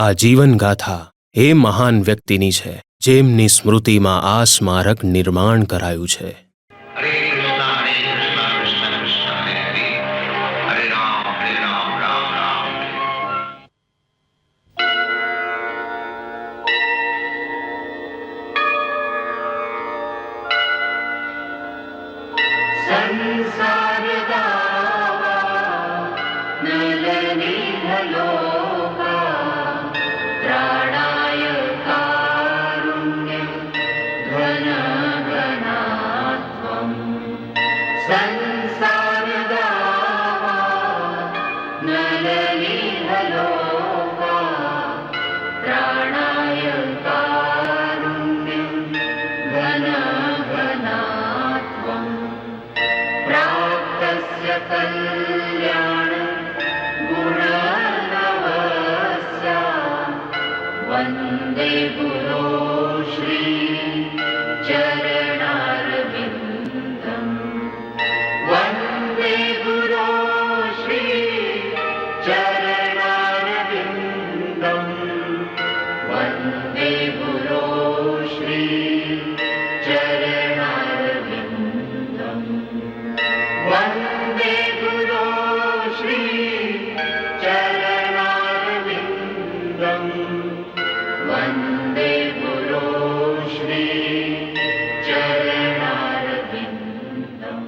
આ જીવન ગાથા એ મહાન વ્યક્તિની છે જેમની સ્મૃતિમાં આ સ્મારક નિર્માણ કરાયું છે. હરે કૃષ્ણ કૃષ્ણ કૃષ્ણ હરે હરે હરે રામ રામ રામ. સંસાર પ્રાણાય કારુણ્ય ઘન ઘનાત્વમ સંસાર પ્રાણાય કારુણ્ય ઘન ઘનાત્વમ પ્રાપ્તસ્ય કલ્યાણ વંદે ગુરો શ્રી ચરણારવિંદમ વંદે ગુરો શ્રી ચરણારવિંદમ વંદે ગુરો શ્રી ચરણારવિંદમ વંદે ગુરો શ્રી ચરણારવિંદમ વંદે ગુરો શ્રી ચરણારવિંદમ.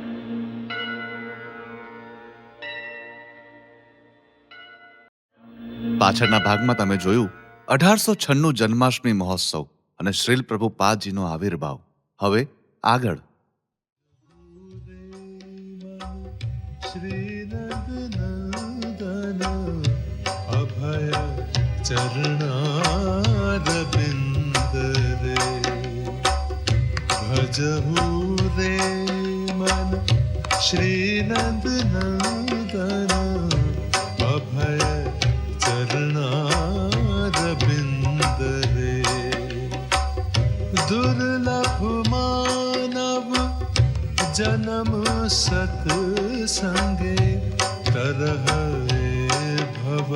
પાછળના ભાગમાં તમે જોયું 1896 જન્માષ્ટમી મહોત્સવ અને શ્રીલ પ્રભુપાદજીનો આવિર્ભાવ. હવે આગળ અભય ચરણારવિંદ રે ભજહુ રે મન શ્રીનંદ નંદન અભય ચરણારવિંદ રે દુર્લભ માનવ જન્મ સત્સંગે તરહ ભવ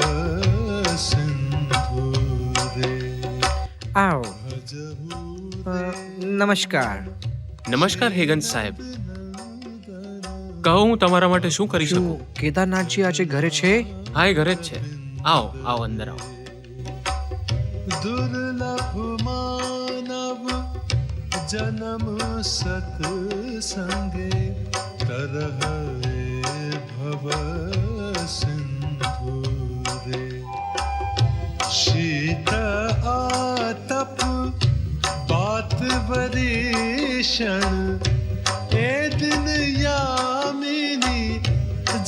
સિંધુ રે. આવો. નમસ્કાર. નમસ્કાર હેગન સાહેબ, કહો હું તમારા માટે શું કરી શકું? કેદારનાથજી આજે ઘરે છે? હા, એ ઘરે જ છે. આવો આવો, અંદર આવો. દુર્લભ માનવ જન્મ સત્સંગે તરહ ભવ સિંધુ રે. શીત આતપ બાત વરીષણ એ દિન યામિની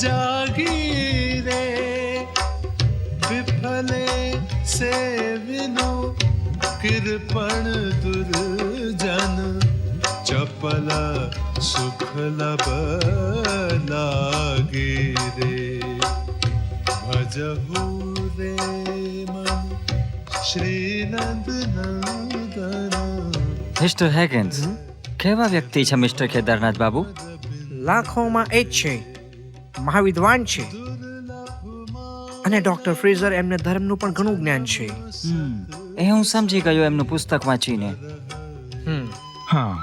જાગી રે. વિફલે સેવિનો કૃપણ દુર્જન ચપલ સુખ લભ લાગી રે. ભજહુ રે મન શ્રીનંદ નંદન. મિસ્ટર હેગન્સ, કેવા વ્યક્તિ છે મિસ્ટર કેદારનાથ બાબુ? લાખોમાં એક છે, મહાવિદ્વાન છે અને ડોક્ટર ફ્રેઝર એમને ધર્મનું પણ ઘણું જ્ઞાન છે. એ હું સમજી ગયો એમનું પુસ્તક વાંચીને. હા.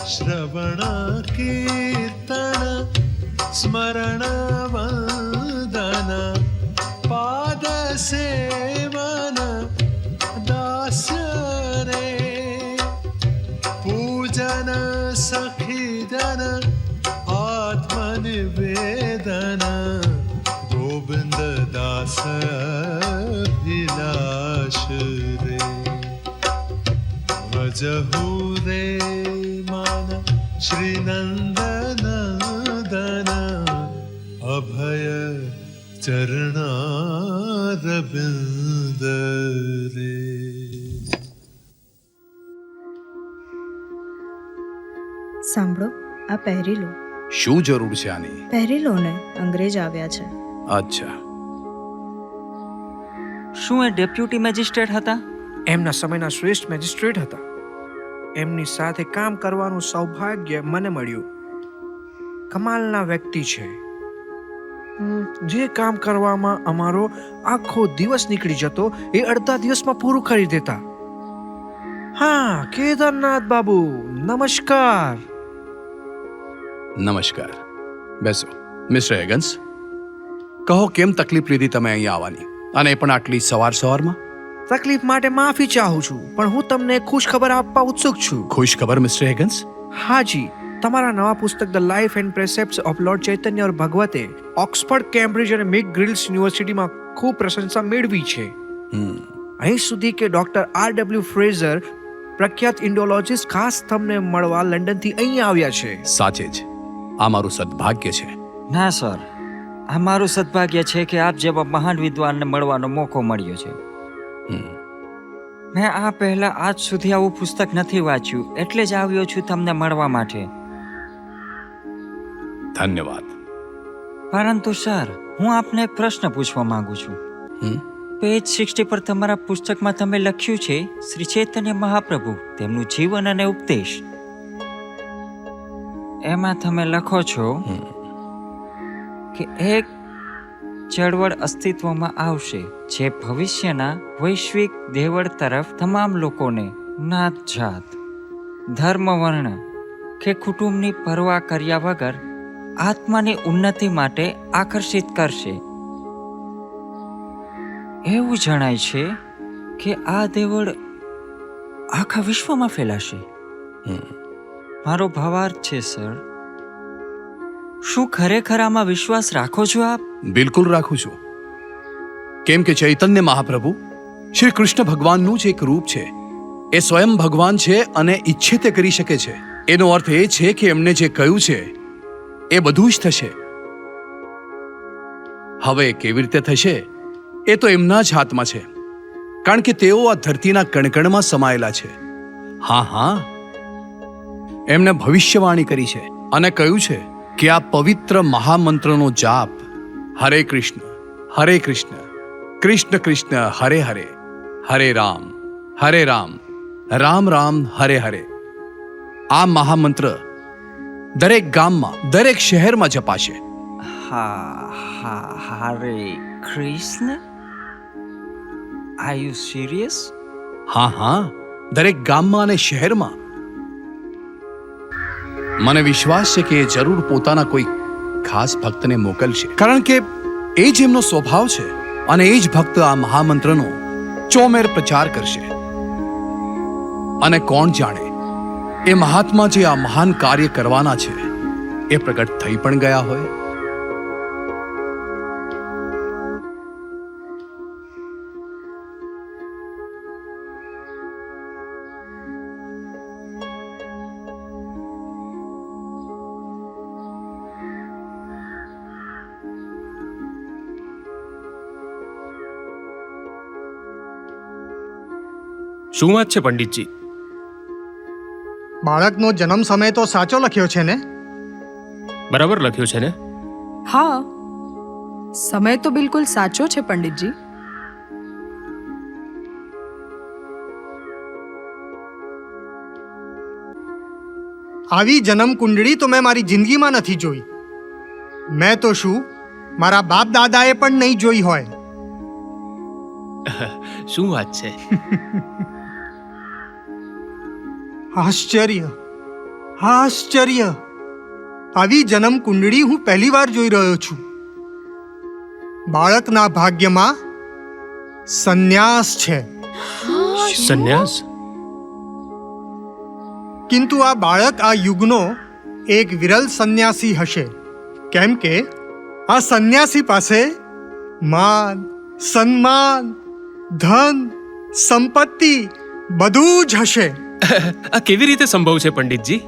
શ્રવણ કીર્તન સ્મરણ વંદન પાદ સેવન દાસ્ય રે. પૂજન સખીજન આત્મનિવેદન ગોવિંદ દાસ અભિલાષ રે. ભજહુ રે મન શ્રીનંદ નંદન અભય ચરણારવિંદ રે. સાંભળો, આ પહેરી લો. શું જરૂર છે આની? પહેરી લો ને, અંગ્રેજ આવ્યા છે. અચ્છા. શું એ ડેપ્યુટી મેજિસ્ટ્રેટ હતા? એમના સમયના શ્રેષ્ઠ મેજિસ્ટ્રેટ હતા. એમની સાથે કામ કરવાનું સૌભાગ્ય મને મળ્યું. કમાલના વ્યક્તિ છે. જે કામ કરવામાં અમારો આખો દિવસ નીકળી જતો એ અડધા દિવસમાં પૂરું કરી દેતા. હા, કેદારનાથ બાબુ, નમસ્કાર. નમસ્કાર. બેસો. મિસ્ટર હેગન્સ, કહો કેમ તકલીફ લીધી તમે અહીંયા આવવાની, અને એ પણ આટલી સવારમાં? તકલીફ માટે માફી ચાહું છું, પણ હું તમને ખુશ ખબર આપવા ઉત્સુક છું. ખુશ ખબર મિસ્ટર હેગન્સ? હાજી, તમારા નવા પુસ્તક the life and precepts of lord Chaitanya ઓર ભગવતે ઓક્સફર્ડ, કેમ્બ્રિજ અને મિક ગ્રિલ્સ યુનિવર્સિટીમાં ખૂબ પ્રશંસા મેળવી છે. અહીં સુધી કે ડોક્ટર R.W. ફ્રેઝર, પ્રખ્યાત ઇન્ડોલોજિસ્ટ, ખાસ તમને મળવા લંડનથી અહીંયા આવ્યા છે. સાચે જ, આ મારું સદભાગ્ય છે. ના સર, આ મારું સદભાગ્ય છે કે આપ જેવા મહાન વિદ્વાનને મળવાનો મોકો મળ્યો છે. મેં આ પહેલા આજ સુધી આવું પુસ્તક નથી વાંચ્યું, એટલે જ આવ્યો છું તમને મળવા માટે. ધન્યવાદ. પરંતુ સર, હું આપને એક પ્રશ્ન પૂછવા માંગુ છું. પેજ 60 પર તમારા પુસ્તકમાં તમે લખ્યું છે શ્રી ચૈતન્ય મહાપ્રભુ, તેમનું જીવન અને ઉપદેશ. એમાં તમે લખો છો કે એક ચળવળ અસ્તિત્વમાં આવશે જે ભવિષ્યના વૈશ્વિક દેવળ તરફ તમામ લોકોને નાત જાત, ધર્મ, વર્ણ કે કુટુંબની પરવા કર્યા વગર આત્માની ઉન્નતિ માટે આકર્ષિત કરશે. એવું જણાય છે કે આ દેવળ આખા વિશ્વમાં ફેલાશે. મારો ભાવાર્થ છે સર, શું ખરેખર આમાં વિશ્વાસ રાખો છો આપ? બિલકુલ રાખું છું. કેમ કે ચૈતન્ય મહાપ્રભુ શ્રી કૃષ્ણ ભગવાનનું જ એક રૂપ છે. એ સ્વયં ભગવાન છે અને ઈચ્છે તે કરી શકે છે. એનો અર્થ એ છે કે એમને જે કહ્યું છે એ બધું જ થશે. હવે કેવી રીતે થશે એ તો એમના જ હાથમાં છે, કારણ કે તેઓ આ ધરતીના કણકણમાં સમાયેલા છે. હા, એમને ભવિષ્યવાણી કરી છે અને કહ્યું છે કે આ પવિત્ર મહામંત્રનો જાપ, હરે કૃષ્ણ કૃષ્ણ કૃષ્ણ હરે હરે, હરે રામ રામ રામ હરે હરે, આ મહામંત્ર દરેક ગામમાં, દરેક શહેરમાં જપાશે. હરે કૃષ્ણ? Are you serious? હા, દરેક ગામમાં અને શહેરમાં. મને વિશ્વાસ છે કે એ જરૂર પોતાના કોઈ ખાસ ભક્તને મોકલશે, કારણ કે એ જ એમનો સ્વભાવ છે અને એ જ ભક્ત આ મહામંત્રનો ચોમેર પ્રચાર કરશે. અને કોણ જાણે, એ મહાત્મા જે આ મહાન કાર્ય કરવાના છે એ પ્રગટ થઈ પણ ગયા હોય. શું વાત છે પંડિતજી? બાળકનો જન્મ સમય તો સાચો લખ્યો છે ને? બરાબર લખ્યો છે ને? હા, સમય તો બિલકુલ સાચો છે પંડિતજી. આવી જન્મ કુંડળી તો મેં મારી જિંદગીમાં નથી જોઈ. મેં તો શું, મારા બાપ દાદાએ પણ નહીં જોઈ હોય. શું વાત છે? આશ્ચર્ય, આવી જન્મ કુંડળી હું પહેલી વાર જોઈ રહ્યો છું. બાળકના ભાગ્યમાં સંન્યાસ છે. સંન્યાસ? કિંતુ આ બાળક આ યુગનો એક વિરલ સંન્યાસી હશે, કેમ કે આ સંન્યાસી પાસે માન, સન્માન, ધન, સંપત્તિ બધું જ હશે. આ કેવી રીતે સંભવ છે પંડિતજી?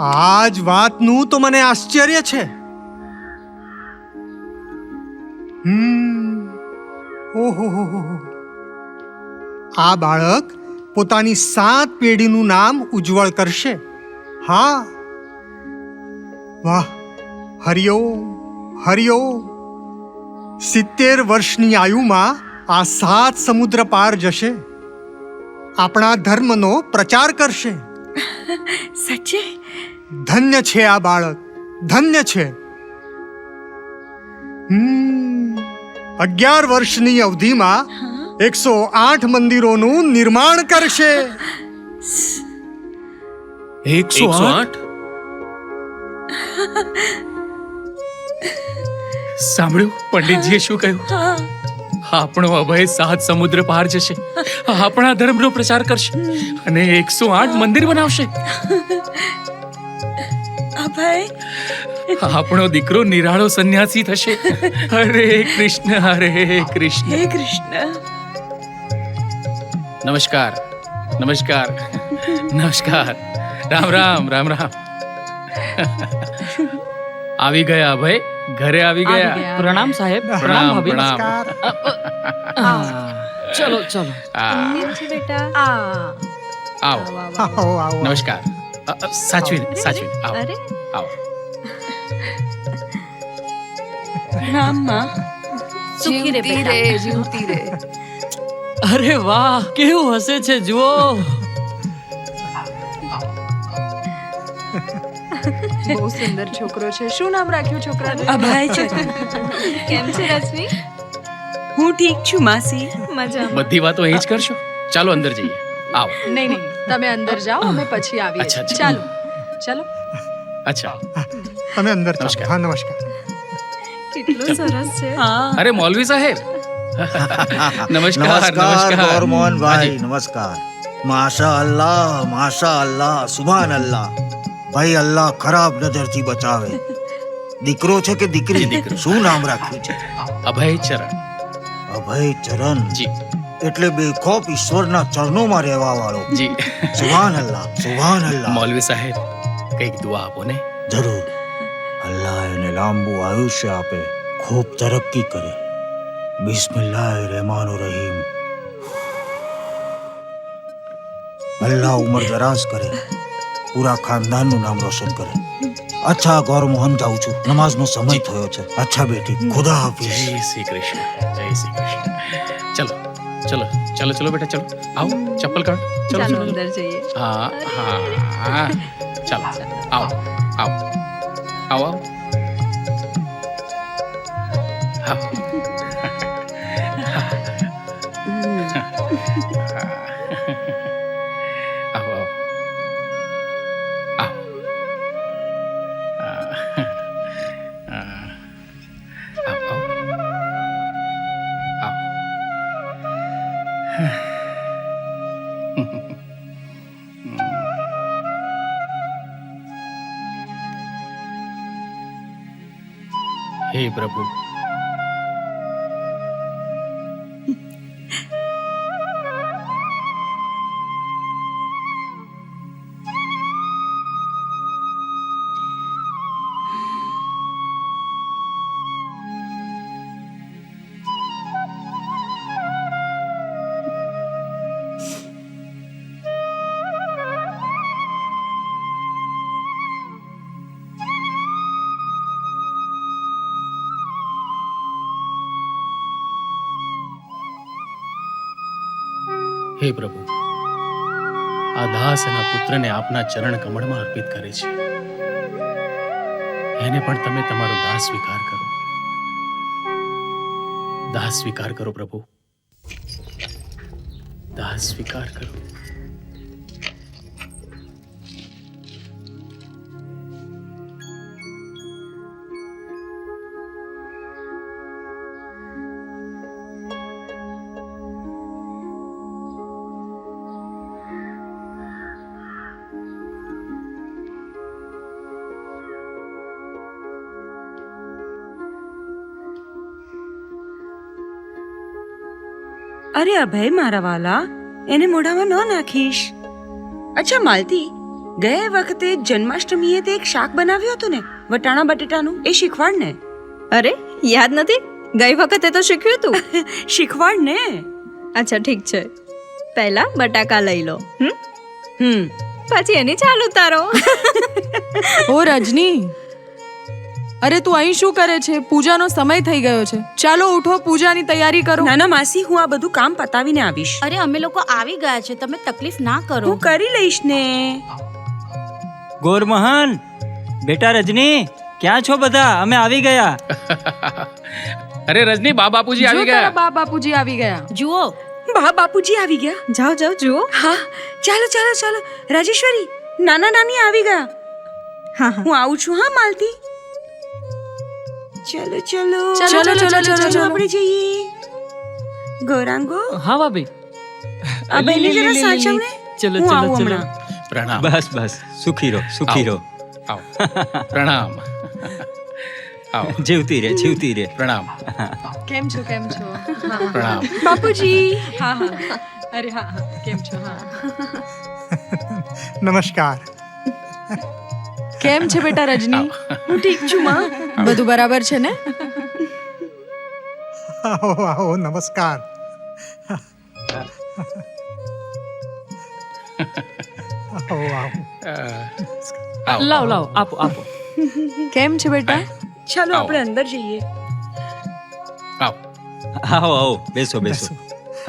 આ જ વાતનું તો મને આશ્ચર્ય છે. ઓહો, આ બાળક પોતાની 7 પેઢીનું નામ ઉજ્જવળ કરશે. હા, વાહ, હરિઓમ હરિઓમ. 70 વર્ષની આયુમાં આ 7 સમુદ્ર પાર જશે. આપણા ધર્મનો પ્રચાર કરશે. સચ્ચે? ધન્ય છે આ બાળક, ધન્ય છે. 11 વર્ષની અવધિમાં 108 મંદિરોનું નિર્માણ કરશે. 108? સાંભળ્યું પંડિતજીએ શું કહ્યું? આપણો અભય 7 સમુદ્ર પાર જશે, આપણા ધર્મનો પ્રચાર કરશે અને 108 મંદિર બનાવશે. અભય, આપણો દીકરો નિરાળો સંન્યાસી થશે. હરે કૃષ્ણ, હરે કૃષ્ણ. હે કૃષ્ણ. નમસ્કાર, નમસ્કાર, નમસ્કાર. રામ રામ, રામ રામ. આવી ગયા અભય, ઘરે આવી ગયા. પ્રણામ સાહેબ. પ્રણામ, ભાભી. પ્રણામ. ચલો ચલો. બેટા આવો, આવો આવો. નમસ્કાર. સાચવીને, સાચવીને આવો, અરે આવો. પ્રણામ માં. જીવતી રે, જીવતી રે. અરે વાહ, કેવું હસે છે જુઓ. બહુ સુંદર છોકરો છે. શું નામ રાખ્યું છોકરાનું? અભય છે. કેમ છે રશ્મિ? હું ઠીક છું માસી. મજામાં. બધી વાતો અહીં જ કરશો. ચાલો અંદર જઈએ. આવો. નહીં નહીં, તમે અંદર જાઓ, અમે પછી આવીએ. અચ્છા, અચ્છા. ચાલો ચાલો. અચ્છા, તમે અંદર ચાલો. નમસ્કાર. હા, નમસ્કાર. કેટલું સરસ છે. હા. અરે મૌલવી સાહેબ. નમસ્કાર, નમસ્કાર ગૌરમોહન ભાઈ, હાજી. નમસ્કાર. માશા અલ્લાહ, સુભાન અલ્લાહ. ભાઈ અલ્લાહ ખરાબ નજરથી બચાવે. દીકરો છે કે દીકરી? દીકરો. શું નામ રાખ્યું છે? અભય ચરણ. અભય ચરણ. જી, એટલે બેખોફ ઈશ્વરના ચરણોમાં રહેવા વાળો. જી. સુભાન અલ્લાહ, સુભાન અલ્લાહ. મૌલવી સાહેબ, કંઈક દુઆ આપો ને. જરૂર. અલ્લાહ એને લાંબુ આયુષ્ય આપે, ખૂબ તરક્કી કરે. બિસ્મિલ્લાહિર રહેમાનિર રહીમ. અલ્લાહ ઉમર દરાજ કરે, પૂરા ખાનદાનનું નામ રોશન કરે. અચ્છા ગૌરમોહન, જાઉં છું, નમાઝનો સમય થયો છે. અચ્છા બેટી, ખુદા હાફિઝ. જય શ્રી કૃષ્ણ, જય શ્રી કૃષ્ણ. ચલો ચલો ચલો ચલો બેટા, ચલો આવો, ચપ્પલ કાઢ. ચલો ચાલો ચલો અંદર જઈએ. હા હા, ચાલો આવો આવો આવો આવો. આવો આવો. હે પ્રભુ, હે પ્રભુ, આ દાસ એના પુત્રને આપના ચરણ કમળમાં અર્પિત કરે છે. એને પણ તમે તમારો દાસ સ્વીકાર કરો. દાસ સ્વીકાર કરો પ્રભુ, દાસ સ્વીકાર કરો. અરે અભય મારા વાલા, એને મોઢામાં ન નાખીશ. અચ્છા માલતી, ગયા વખતે જન્માષ્ટમીએ તે એક શાક બનાવ્યું હતું ને, વટાણા બટેટાનું, એ શીખવાડ ને. અરે યાદ નથી? ગઈ વખતે તો શીખ્યું તું. શીખવાડ ને. અચ્છા ઠીક છે. પહેલા બટાકા લઈ લો. પછી એની ચાલ ઉતારો. ઓ રજની, અરે તું અહીં શું કરે છે? પૂજાનો સમય થઈ ગયો છે. ચાલો ઉઠો, પૂજાની તૈયારી કરો. નાના માસી, હું આ બધું કામ પતાવીને આવીશ. અરે અમે લોકો આવી ગયા છે, તમે તકલીફ ના કરો. હું કરી લઈશ ને. ગોરમોહન બેટા, રજની ક્યાં છો બધા? અમે આવી ગયા. અરે રજની, બા બાપુજી જો આવી તારા ગયા. બા બાપુજી આવી ગયા. જુઓ બા બાપુજી આવી ગયા. જાઓ જાઓ જુઓ. હા ચાલો ચાલો ચાલો રાજેશ્વરી નાના નાની આવી ગયા. હા હા હું આવું છું હા માલતી. ચલો ચલો ચલો, ચલો, ચલો, ચલો. આપણે જઈએ. ગૌરાંગો હા ભાભી. આ બેને જરા સાચવને. ચલો હું ચલો આવું ચલો. હમણાં. પ્રણામ. બસ બસ, સુખી રહો, સુખી રહો. આવો. પ્રણામ. આવો. જીવતી રે, જીવતી રે. પ્રણામ. કેમ છો કેમ છો? પ્રણામ. બાપુજી હા હા. અરે હા હા, કેમ છો? હા. નમસ્કાર. કેમ છે બેટા રજની? હું ઠીક છું માં. બધું બરાબર છે ને? આવો આવો નમસ્કાર. આવો આવો. લાવ લાવ, આપો આપો. કેમ છે બેટા? ચાલો આપણે અંદર જઈએ. આવો. આવો આવો, બેસો બેસો.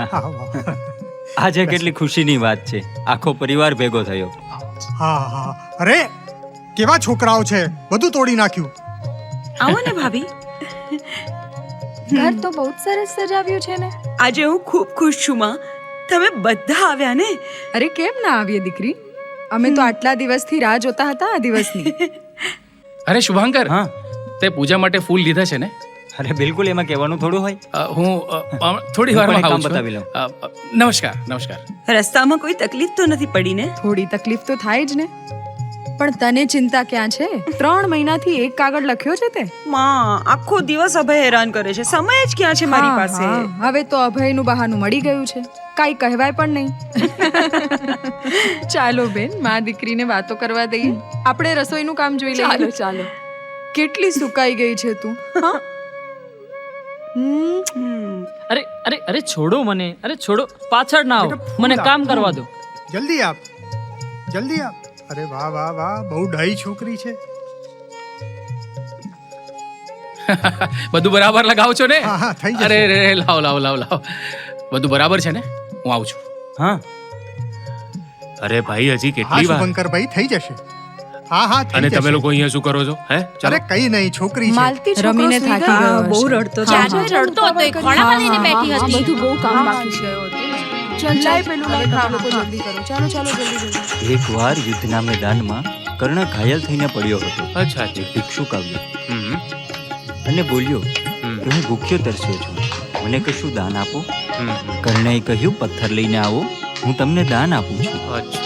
આવો આવો. આજે કેટલી ખુશીની વાત છે. આખો પરિવાર ભેગો થયો. હા હા. અરે કેવા છોકરાઓ છે, બધું તોડી નાખ્યું. આવો ને ભાભી. ઘર તો બહુ સરસ સજાવ્યું છે ને. આજે હું ખૂબ ખુશ છું માં. તમે બધા આવ્યા ને. અરે કેમ ના આવીએ દીકરી? અમે તો આટલા દિવસથી રાહ જોતા હતા આ દિવસની. અરે શુભાંકર, હા. તે પૂજા માટે ફૂલ લીધા છે ને? અરે બિલકુલ, એમાં કહેવાનું થોડું હોય. હું થોડી વારમાં કામ આવું છું. બતાવી લઉં. નમસ્કાર નમસ્કાર. રસ્તામાં કોઈ તકલીફ તો નથી પડી ને? થોડી તકલીફ તો થાય જ ને, પણ તને ચિંતા ક્યાં છે? 3 મહિનાથી એક કાગળ લખ્યો છે તે. માં આખો દિવસ અભય હેરાન કરે છે, સમય જ ક્યાં છે મારી હા, પાસે. હા. હવે તો અભયનું બહાનું મળી ગયું છે, કાઈ કહેવાય પણ નહીં. ચાલો બેન, માં દીકરીને વાતો કરવા દઈએ. આપણે રસોઈનું કામ જોઈ લઈએ. ચાલો ચાલો. કેટલી સુકાઈ ગઈ છે તું. હા. અરે અરે અરે, છોડો મને. અરે છોડો, પાછળ ના આવો. મને કામ કરવા દો. જલ્દી આપ, જલ્દી આપ. અરે વાહ વાહ વાહ, બહુ ડાઈ છોકરી છે. બધું બરાબર લગાવો છો ને? હા હા થઈ જશે. અરે રે, લાવ લાવ લાવ લાવ. બધું બરાબર છે ને? હું આવું છું. હા. અરે ભાઈ, હજી હા કેટલી વાર? શુભંકરભાઈ થઈ જશે. હા હા થઈ અને જશે. તમે લોકો અહીંયા શું કરો છો? હે, અરે ચાલો. કઈ નહીં, છોકરી છે. માલતી છોકરો રમીને સૂઈ થાકી ગયો ગયો હશે. બહુ રડતો છે. હા, હા. રડતો હતો એ ખોળામાં લઈને બેઠી હતી. બધું બહુ કામ બાકી છે. લાય પેલું લાય, તમે લોકો જલ્દી કરો. ચાલો ચાલો જલ્દી જલ્દી. એકવાર યુદ્ધના મેદાનમાં કર્ણ ઘાયલ થઈને પડ્યો હતો. અચ્છા જી. ભિક્ષુક આવ્યો હમ, અને બોલ્યો હમ, કે હું ભૂખ્યો તરસ્યો છું, મને કશું દાન આપો. હમ. કર્ણએ કહ્યું, પથ્થર લઈને આવો, હું તમને દાન આપું છું. અચ્છા.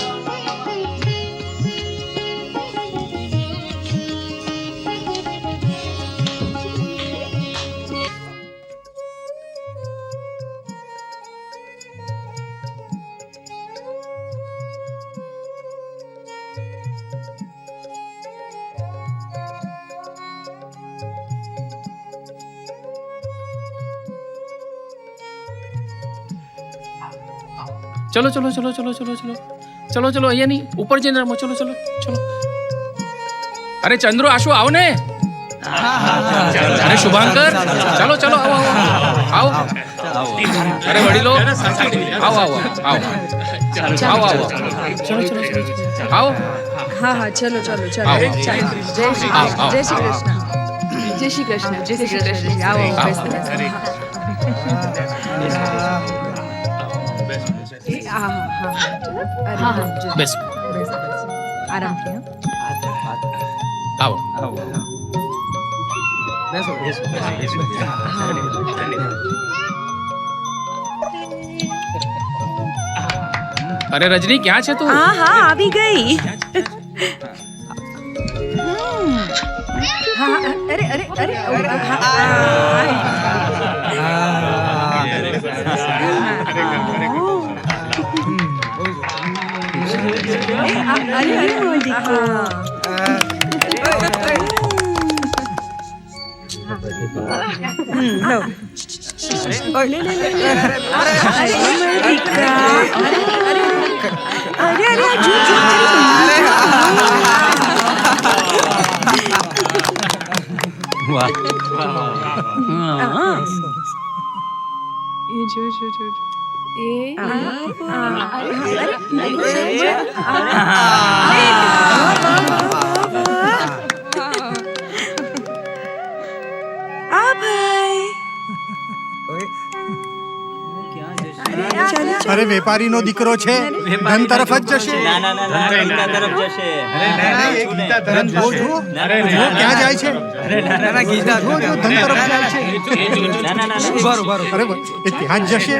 ચલો ચલો ચલો ચલો ચલો ચલો ચલો ચલો, અહીંયા નહીં, ઉપર જઈને રમો. ચલો ચલો ચલો. અરે ચંદ્રો, આશુ આવો ને. અરે શુભાંકર, ચાલો ચાલો, આવો આવો આવો. અરે વડીલો, આવો આવો આવો આવો આવો. ચલો ચલો ચલો, આવો. હા હા, ચલો ચલો ચલો. આવો. ચાલો. જય શ્રી આવો, આવો. કૃષ્ણ. જય શ્રી કૃષ્ણ. જય શ્રી કૃષ્ણ. જય શ્રી કૃષ્ણ. આવો આવો. બેસો, બેસો. હા હા હા હા. બેસો. આરામથી. આવો. આવો. બેસો બેસો બેસો. અરે રજની, ક્યાં છે તું? હા હા આવી ગઈ. હા અરે અરે અરે વાહ. એ જો જો જો એ અરે વેપારીનો દીકરો છે, ધન તરફ જ જશે. જો જો ક્યાં જાય છે? જો જો ધન તરફ જાય છે. અરે એ ત્યાં જ જશે.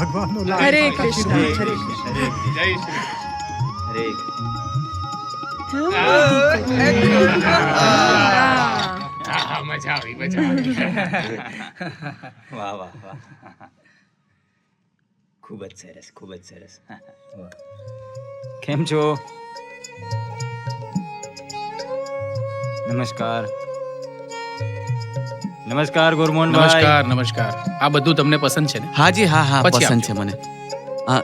ભગવાનનો લાડ. હરે કૃષ્ણ. મજા આવી, મજા આવી. વાહ વાહ વાહ, ખૂબ જ સરસ, ખૂબ જ સરસ. કેમ છો? નમસ્કાર. નમસ્કાર ગુરમોહનભાઈ. નમસ્કાર, નમસ્કાર. આ બધું તમને પસંદ છે ને? હાજી, હા હા, પછી પસંદ છે મને.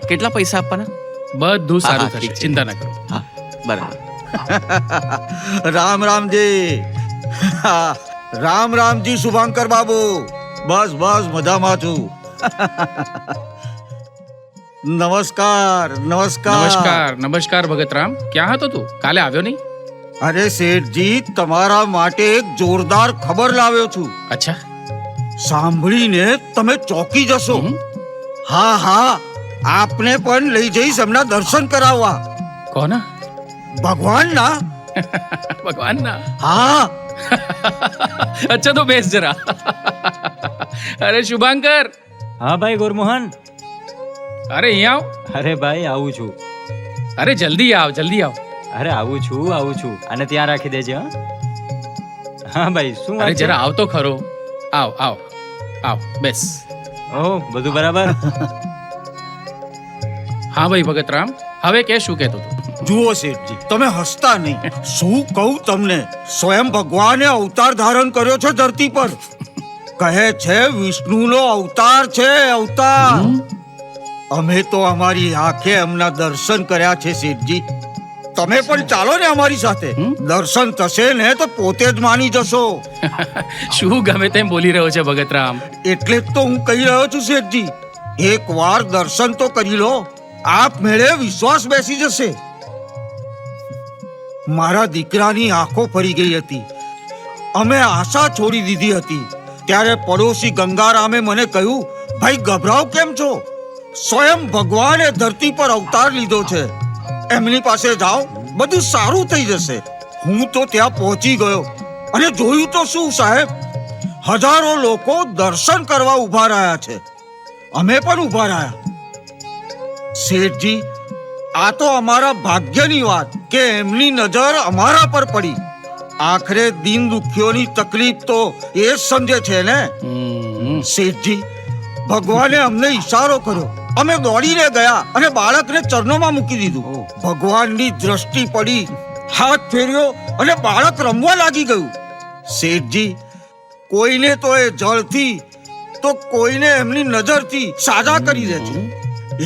કેટલા પૈસા આપવાના? બધું સારું થશે, ઠીક છે. ચિંતા ના કરો. હા, બરાબર. રામ રામજી. રામ રામજી શુભાંકર બાબુ. બસ બસ મજામાં છું. નમસ્કાર નમસ્કાર. નમસ્કાર, નમસ્કાર ભગતરામ. ક્યાં હતો તું? કાલે આવ્યો નહીં? અરે શેઠજી, તમારા માટે એક જોરદાર ખબર લાવ્યો છું. અચ્છા, સાંભળીને તમે ચોંકી જશો. હા હા, આપને પણ લઈ જઈશ એમના દર્શન કરાવવા. કોના? ભગવાનના. ભગવાનના? હા. અચ્છા, તો બેસ જરા. અરે શુભાંકર. હા ભાઈ ગુરમોહન. અરે અહીંયા આવ. અરે ભાઈ આવું છું. અરે જલ્દી આવ, જલ્દી આવ. અરે આવું છું, આવું છું. અને ત્યાં રાખી દેજે. હા હા ભાઈ, શું અરે વાત છે? જરા આવ તો ખરો. આવ આવ આવ, બેસ. ઓહ, બધું બરાબર? હા ભાઈ ભગતરામ, હવે કે શું કહેતો હતો? જુઓ શેઠજી, તમે હસતા નહીં. શું કહું તમને, સ્વયં ભગવાને અવતાર ધારણ કર્યો છે ધરતી પર. કહે છે વિષ્ણુનો અવતાર છે, અવતાર. અમે તો અમારી આંખે એમના દર્શન કર્યા છે શેઠજી. તમે પણ ચાલો ને અમારી સાથે. દર્શન થશે ને તો પોતે જ માની જશો. શું ગમે તેમ બોલી રહ્યો છે ભગતરામ? એટલે જ તો હું કહી રહ્યો છું શેઠજી, એકવાર દર્શન તો કરી લો, આપ મેળે વિશ્વાસ બેસી જશે. મારા દીકરાની આંખો ફરી ગઈ હતી. અમે આશા છોડી દીધી હતી. ત્યારે પડોશી ગંગારામે મને કહ્યું, ભાઈ ગભરાવ કેમ છો? સ્વયં ભગવાને ધરતી પર અવતાર લીધો છે, એમની પાસે જાઓ, બધું સારું થઈ જશે. હું તો ત્યાં પહોંચી ગયો અને જોયું તો શું સાહેબ, હજારો લોકો દર્શન કરવા ઊભા રહ્યા છે. અમે પણ ઊભા રહ્યા. શેઠજી, આ તો અમારા ભાગ્યની વાત કે એમની નજર અમારા પર પડી. આખરે દીન દુખીઓની તકલીફ તો એ જ સમજે છે ને. શેઠજી, ભગવાને અમને ઈશારો કર્યો. અમે દોડીને ગયા અને બાળકને ચરણોમાં મૂકી દીધું. ભગવાનની દ્રષ્ટિ પડી, હાથ ફેર્યો અને બાળક રમવા લાગી ગયું. શેઠજી, કોઈને તો એ જળથી તો કોઈને એમની નજરથી સાજા કરી દે છે.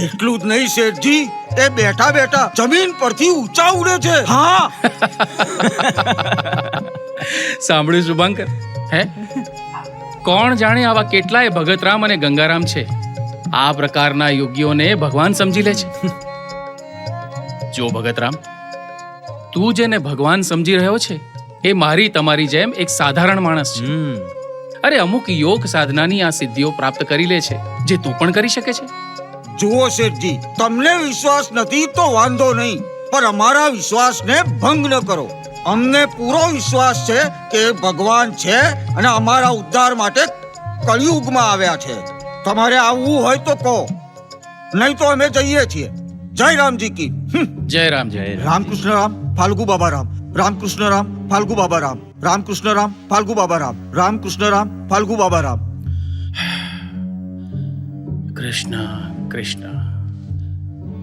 એટલું જ નહીં શેઠજી, એ બેઠા બેઠા જમીન પરથી ઊંચા ઉડે છે. હા. સાંભળ્યું શુભાંકર? હે, કોણ જાણે આવા કેટલાય ભગતરામ અને ગંગારામ છે. આ પ્રકારના યોગીઓને ભગવાન સમજી લે છે. જો ભગતરામ, તું જેને ભગવાન સમજી રહ્યો છે એ મારી તમારી જેમ એક સાધારણ માણસ છે. અરે અમુક યોગ સાધનાની આ સિદ્ધિઓ પ્રાપ્ત કરી લે છે જે તું પણ કરી શકે છે. જુઓ શેઠજી, તમને વિશ્વાસ નથી તો વાંધો નહીં, પણ અમારા વિશ્વાસને ભંગ ન કરો. અમને પૂરો વિશ્વાસ છે કે એ ભગવાન છે અને અમારા ઉદ્ધાર માટે કળિયુગમાં આવ્યા છે. તમારે આવવું હોય તો કહો, નહીં તો અમે જઈએ છીએ. જય રામજી કી. જય રામ જય રામકૃષ્ણ રામ ફાલ્ગુ બાબા રામ. રામકૃષ્ણ રામ ફાલ્ગુ બાબા રામ. રામકૃષ્ણ રામ ફાલ્ગુ બાબા રામ. રામકૃષ્ણ રામ ફાલ્ગુ બાબા રામ. કૃષ્ણ કૃષ્ણ,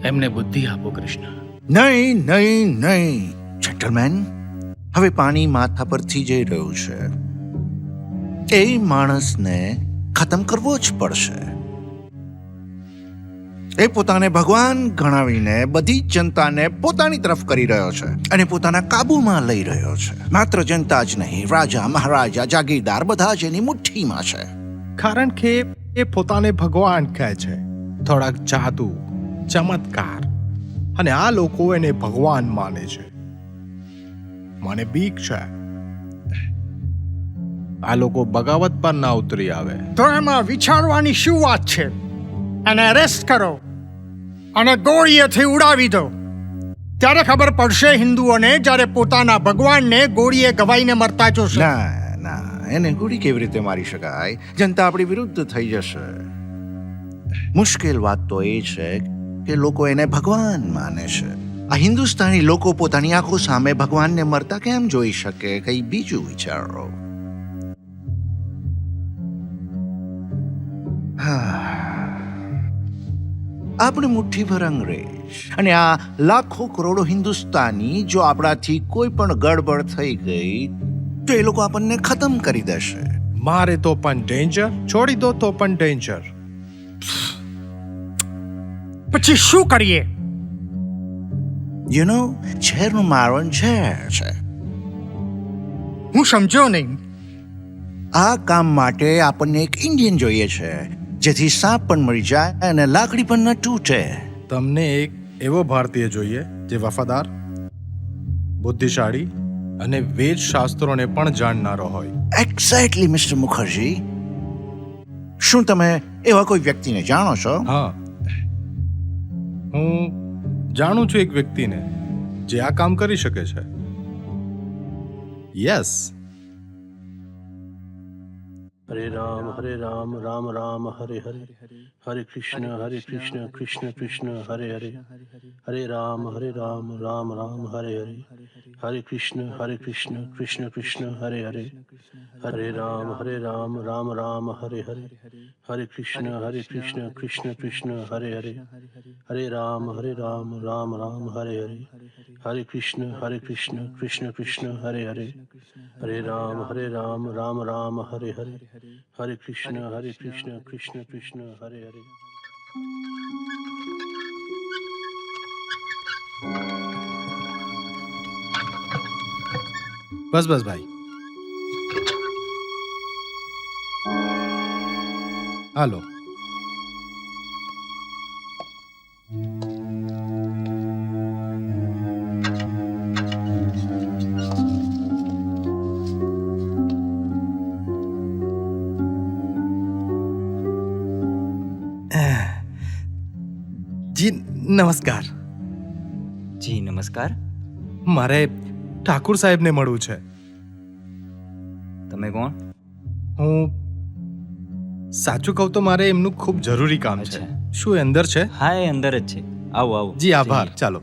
એમને બુદ્ધિ આપો કૃષ્ણ. નહીં નહીં નહીં જેન્ટલમેન, હવે પાણી માથા પરથી જઈ રહ્યું છે. એ માણસને ખતમ કરવો જ પડશે. એ પોતાને ભગવાન ગણાવીને બધી જ જનતાને પોતાની તરફ કરી રહ્યો છે અને પોતાના કાબુમાં લઈ રહ્યો છે. માત્ર જનતા જ નહીં, રાજા મહારાજા જાગીરદાર બધા જ એની મુઠ્ઠીમાં છે. કારણ કે એ પોતાને ભગવાન કહે છે. થોડાક જાદુ, ચમત્કાર, અને આ લોકો એને ભગવાન માને છે. મને બીક છે આ લોકો બગાવત પર ના ઉતરી આવે. તો એમાં વિચારવાની શું વાત છે? એને અરેસ્ટ કરો અને ગોળીએથી ઉડાવી દો. ત્યારે ખબર પડશે હિન્દુઓને, જ્યારે પોતાના ભગવાનને ગોળીએ ગવાઈને મરતા જોશે. ના ના, એને ગોળી કેવી રીતે મારી શકાય? જનતા આપણી વિરુદ્ધ થઈ જશે. મુશ્કેલ વાત તો એ છે કે લોકો એને ભગવાન માને છે. આ હિન્દુસ્તાની લોકો પોતાની આંખો સામે ભગવાનને મરતા કેમ જોઈ શકે? કઈ બીજું વિચારો. આપણે મુઠ્ઠીભર અંગ્રેજ અને આ લાખો કરોડો હિન્દુસ્તાની જો આપણાથી કોઈ પણ ગડબડ થઈ ગઈ તો એ લોકો આપણને ખતમ કરી દેશે. મારે તો પણ ડેન્જર, છોડી દો તો પણ ડેન્જર. પછી શું કરીએ? યુ નો, ઝેરનું મારણ ઝેર છે. હું સમજ્યો નહીં. આ કામ માટે આપણને એક ઇન્ડિયન જોઈએ છે, જેથી સાપ પણ મરી જાય અને લાકડી પણ ન તૂટે. તમને એક એવો ભારતીય જોઈએ જે વફાદાર, બુદ્ધિશાળી અને વેદ શાસ્ત્રોને પણ જાણનારો હોય. Exactly mister Mukherjee. શું તમે એવા કોઈ વ્યક્તિને જાણો છો? હા, હું જાણું છું એક વ્યક્તિને જે આ કામ કરી શકે છે. યસ. हरे राम राम राम हरे हरे, हरे कृष्ण कृष्ण कृष्ण हरे हरे, हरे राम राम राम हरे हरे, हरे कृष्ण कृष्ण कृष्ण हरे हरे, हरे राम राम राम हरे हरे, हरे कृष्ण कृष्ण कृष्ण हरे हरे, हरे राम राम राम हरे हरे, हरे कृष्ण कृष्ण कृष्ण हरे हरे, हरे राम राम हरे हरे, हरे कृष्ण कृष्ण कृष्ण हरे हरे. બસ બસ ભાઈ, હાલો. જી નમસ્કાર. જી નમસ્કાર. મારે ઠાકુર સાહેબને મળવું છે. તમે કોણ? હું સાચું કહું તો મારે એમનું ખૂબ જરૂરી કામ છે. શું એ અંદર છે? હા, એ અંદર જ છે. આવો આવો. જી આભાર. ચાલો.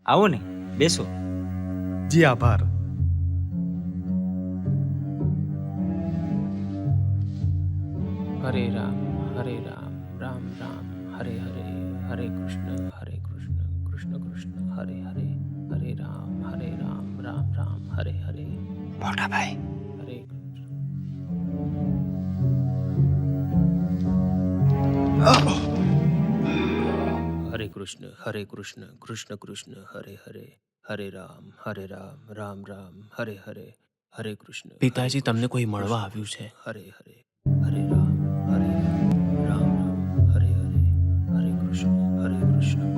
આવો ને, બેસો. જી આભાર. હરે રામ રામ રામ હરે હરે, હરે કૃષ્ણ કૃષ્ણ કૃષ્ણ હરે હરે, હરે રામ રામ રામ હરે હરે. મોટા ભાઈ, હરે કૃષ્ણ કૃષ્ણ કૃષ્ણ હરે હરે, હરે રામ રામ રામ હરે હરે, હરે કૃષ્ણ. પિતાજી, તમને કોઈ મળવા આવ્યું છે. હરે હરે, હરે રામ રામ હરે હરે, હરે કૃષ્ણ કૃષ્ણ.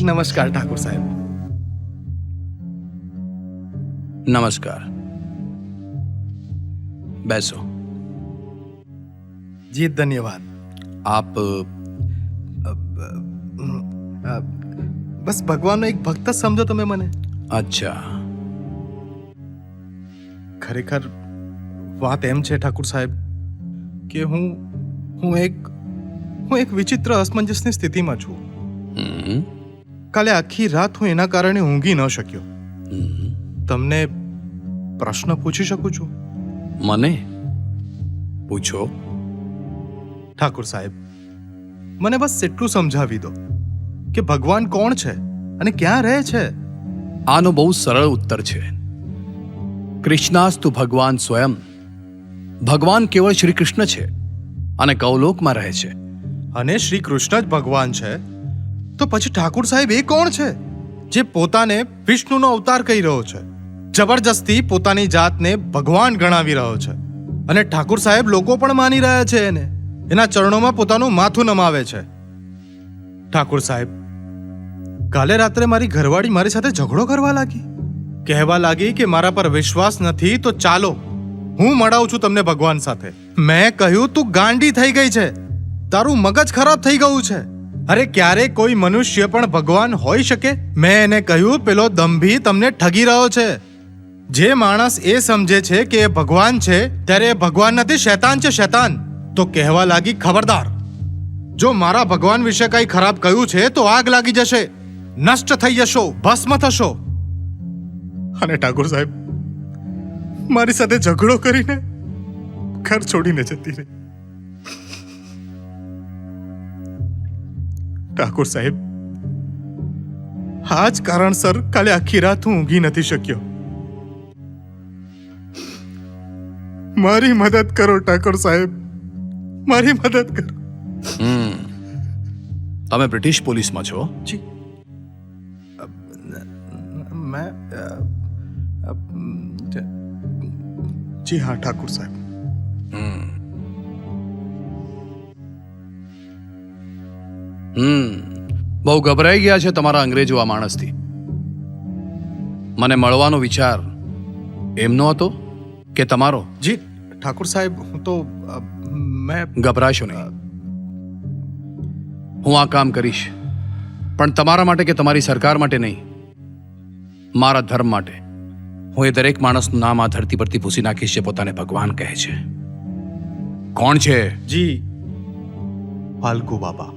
નમસ્કાર ઠાકુર સાહેબ. નમસ્કાર. બેસો. જી ધન્યવાદ. આપ બસ ભગવાનનો એક ભક્ત જ સમજો તમે મને. અચ્છા. ખરેખર વાત એમ છે ઠાકુર સાહેબ કે હું એક વિચિત્ર અસમંજસની સ્થિતિમાં છું. કાલે આખી રાત હું એના કારણે ઊંઘી ન શક્યો. તમને પ્રશ્ન પૂછી શકું છું? મને પૂછો. ઠાકુર સાહેબ, મને બસ એટલું સમજાવી દો કે ભગવાન કોણ છે અને ક્યાં રહે છે? આનો બહુ સરળ ઉત્તર છે. કૃષ્ણાસ્તુ ભગવાન સ્વયં. ભગવાન કેવળ શ્રી કૃષ્ણ છે અને ગૌલોકમાં રહે છે. અને શ્રી કૃષ્ણ જ ભગવાન છે તો પછી ઠાકુર સાહેબ એ કોણ છે જે પોતાને વિષ્ણુનો અવતાર કહી રહ્યો છે, જબરજસ્તી પોતાની જાતને ભગવાન ગણાવી રહ્યો છે? અને ઠાકુર સાહેબ લોકો પણ માની રહ્યા છે એને, એના ચરણોમાં પોતાનું માથું નમાવે છે. ઠાકુર સાહેબ, કાલે રાત્રે મારી ઘરવાળી મારી સાથે ઝઘડો કરવા લાગી. કહેવા લાગી કે મારા પર વિશ્વાસ નથી તો ચાલો હું મળાવું છું તમને ભગવાન સાથે. મેં કહ્યું તું ગાંડી થઈ ગઈ છે, તારું મગજ ખરાબ થઈ ગયું છે. અરે ક્યારે કોઈ મનુષ્ય પણ ભગવાન હોઈ શકે? મેં એને કહ્યું પેલો દંભી તમને ઠગી રહ્યો છે. જે માણસ એ સમજે છે કે એ ભગવાન છે ત્યારે એ ભગવાન નથી, શૈતાન છે, શૈતાન. તો કહેવા લાગી ખબરદાર, જો મારા ભગવાન વિશે કઈ ખરાબ કહ્યું છે તો આગ લાગી જશે, નષ્ટ થઈ જશો, ભસ્મ થશો. અને ઠાકોર સાહેબ મારી સાથે ઝઘડો કરીને ઘર છોડીને જતી રહી. ઠાકોર સાહેબ, આ જ કારણસર કાલે આખી રાત હું ઊંઘી નથી શક્યો. મારી મદદ કરો ઠાકોર સાહેબ, મારી મદદ કરો. તમે બ્રિટિશ પોલીસમાં છો? જી. મેં જી હા ઠાકુર સાહેબ. બહુ ગભરાઈ ગયા છે તમારા અંગ્રેજો આ માણસથી. મને મળવાનો વિચાર એમનો હતો કે તમારો? જી ઠાકુર સાહેબ, હું તો મેં ગભરાશો નહીં. હું આ કામ કરીશ, પણ તમારા માટે કે તમારી સરકાર માટે નહીં, મારા ધર્મ માટે. હું એ દરેક માણસનું નામ આ ધરતી પરથી ભૂસી નાખીશ જે પોતાને ભગવાન કહે છે. કોણ છે? જી ફાલ્ગુ બાબા.